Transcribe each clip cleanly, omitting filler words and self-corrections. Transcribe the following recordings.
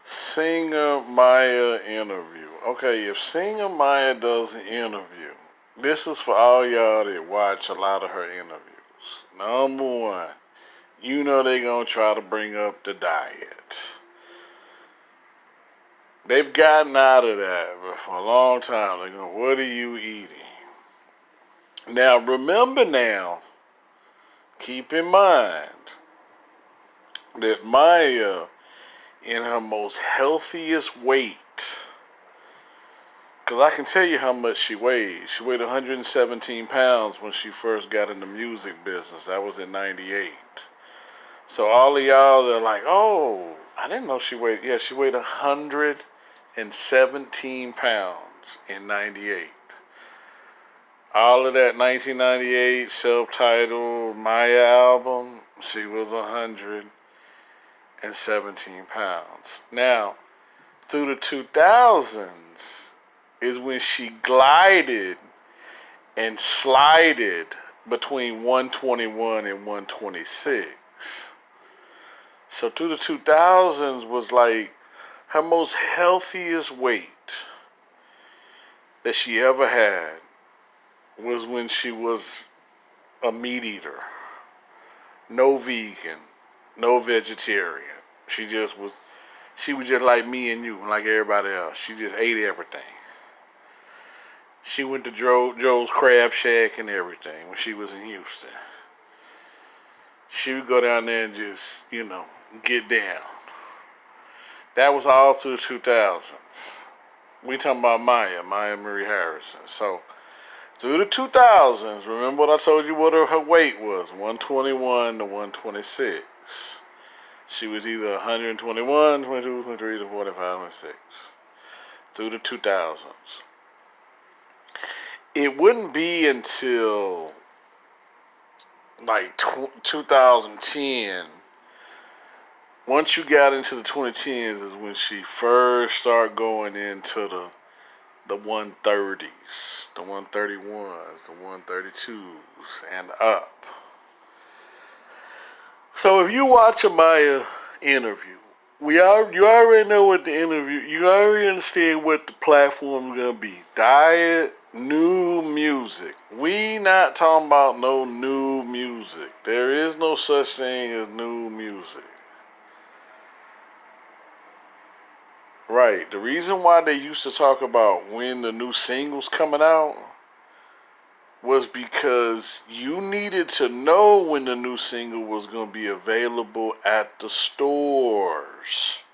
Singer Maya interview. Okay, if Singer Maya does an interview, this is for all y'all that watch a lot of her interviews. Number one, you know they gonna try to bring up the diet. They've gotten out of that for a long time. They're going, what are you eating? Now remember now, keep in mind that Maya in her most healthiest weight, because I can tell you how much she weighed. She weighed 117 pounds when she first got in the music business. That was in 98. So all of y'all, they're like, oh, I didn't know she weighed. Yeah, she weighed 117 pounds in 98. All of that 1998 self-titled Maya album, she was 117 pounds. Now, through the 2000s is when she glided and slided between 121 and 126. So through the 2000s was like her most healthiest weight that she ever had was when she was a meat eater. No vegan, no vegetarian. She was just like me and you, like everybody else. She just ate everything. She went to Joe's Crab Shack and everything when she was in Houston. She would go down there and just, get down. That was all through the 2000s. We talking about Maya Marie Harrison. So, through the 2000s, remember what I told you what her weight was? 121 to 126. She was either 121, 22, 23 to 45, 26. Through the 2000s. It wouldn't be until like 2010, once you got into the 2010s is when she first started going into the 130s, the 131s, the 132s, and up. So if you watch a Maya interview, you already know what the interview, you already understand what the platform is going to be. Diet, new music. We not talking about no new music. There is no such thing as new music. Right. The reason why they used to talk about when the new singles coming out was because you needed to know when the new single was going to be available at the stores.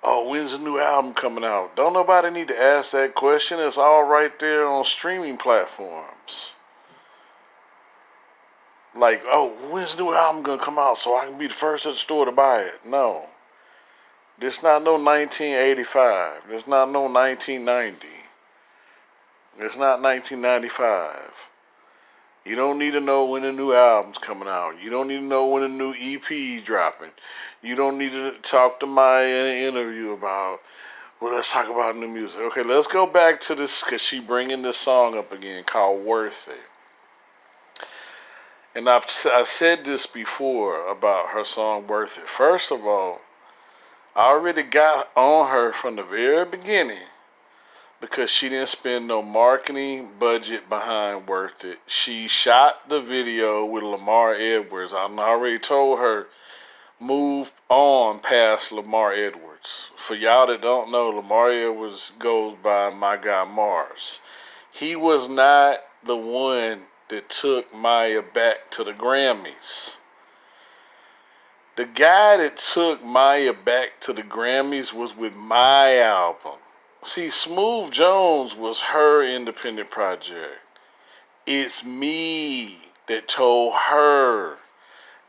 Oh, when's the new album coming out? Don't nobody need to ask that question. It's all right there on streaming platforms. Like, oh, when's the new album going to come out so I can be the first at the store to buy it? No. There's not no 1985. There's not no 1990. It's not 1995. You don't need to know when the new album's coming out. You don't need to know when the new EP dropping. You don't need to talk to Maya in an interview about, well, let's talk about new music. Okay, let's go back to this because she bringing this song up again called Worth It. And I said this before about her song Worth It. First of all, I already got on her from the very beginning because she didn't spend no marketing budget behind Worth It. She shot the video with Lamar Edwards. I already told her, move on past Lamar Edwards. For y'all that don't know, Lamar Edwards goes by my guy Mars. He was not the one that took Maya back to the Grammys. The guy that took Maya back to the Grammys was with my album. See, Smooth Jones was her independent project. It's me that told her,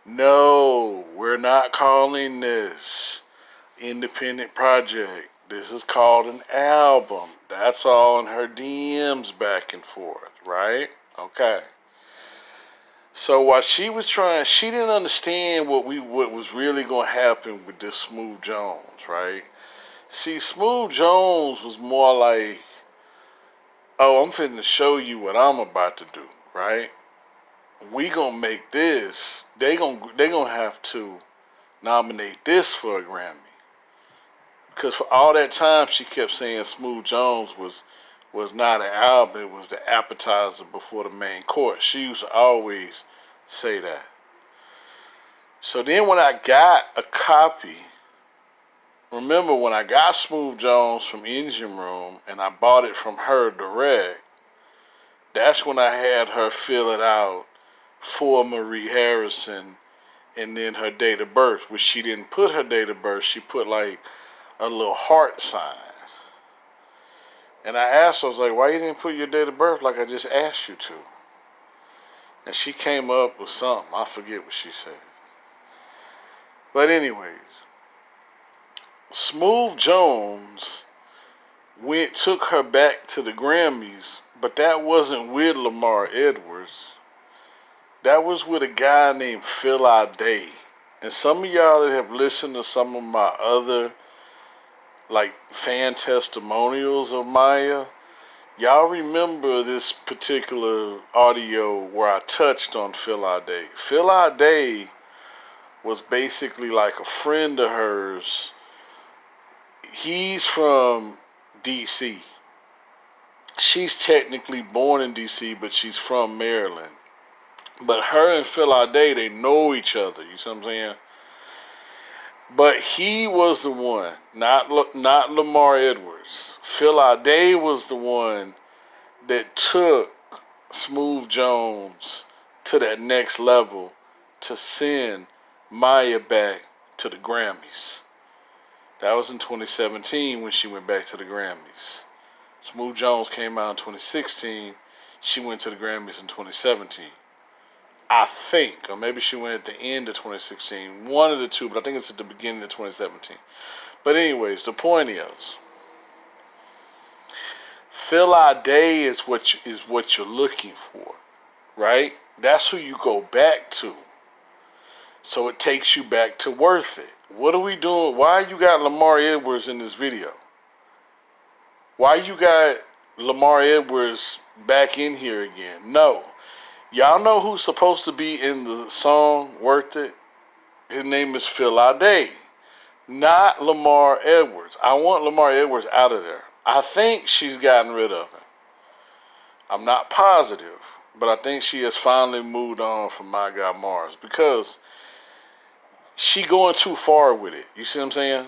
no, we're not calling this independent project. This is called an album. That's all in her DMs back and forth, right? Okay. So while she was trying, she didn't understand what was really going to happen with this Smooth Jones, right? See, Smooth Jones was more like, oh, I'm finna show you what I'm about to do, right? We gonna make this. They gonna have to nominate this for a Grammy. Because for all that time, she kept saying Smooth Jones was not an album. It was the appetizer before the main course. She used to always say that. So then when I got a copy, remember when I got Smooth Jones from Engine Room and I bought it from her direct, that's when I had her fill it out for Marie Harrison and then her date of birth, which she didn't put her date of birth. She put like a little heart sign. And I asked her, I was like, why you didn't put your date of birth like I just asked you to? And she came up with something. I forget what she said. But anyways, Smooth Jones took her back to the Grammys, but that wasn't with Lamar Edwards. That was with a guy named Phil Day. And some of y'all that have listened to some of my other like fan testimonials of Maya, y'all remember this particular audio where I touched on Phil Day. Phil Day was basically like a friend of hers. He's from DC. She's technically born in DC, but she's from Maryland. But her and Phil Day, they know each other. You see what I'm saying? But he was the one, not Lamar Edwards. Phil Day was the one that took Smooth Jones to that next level to send Maya back to the Grammys. That was in 2017 when she went back to the Grammys. Smooth Jones came out in 2016. She went to the Grammys in 2017. I think, or maybe she went at the end of 2016. One of the two, but I think it's at the beginning of 2017. But anyways, the point is, Phil Day is what you're looking for, right? That's who you go back to. So it takes you back to Worth It. What are we doing? Why you got Lamar Edwards in this video? Why you got Lamar Edwards back in here again? No. Y'all know who's supposed to be in the song Worth It? His name is Phil Day, not Lamar Edwards. I want Lamar Edwards out of there. I think she's gotten rid of him. I'm not positive, but I think she has finally moved on from My God Mars because she going too far with it. You see what I'm saying?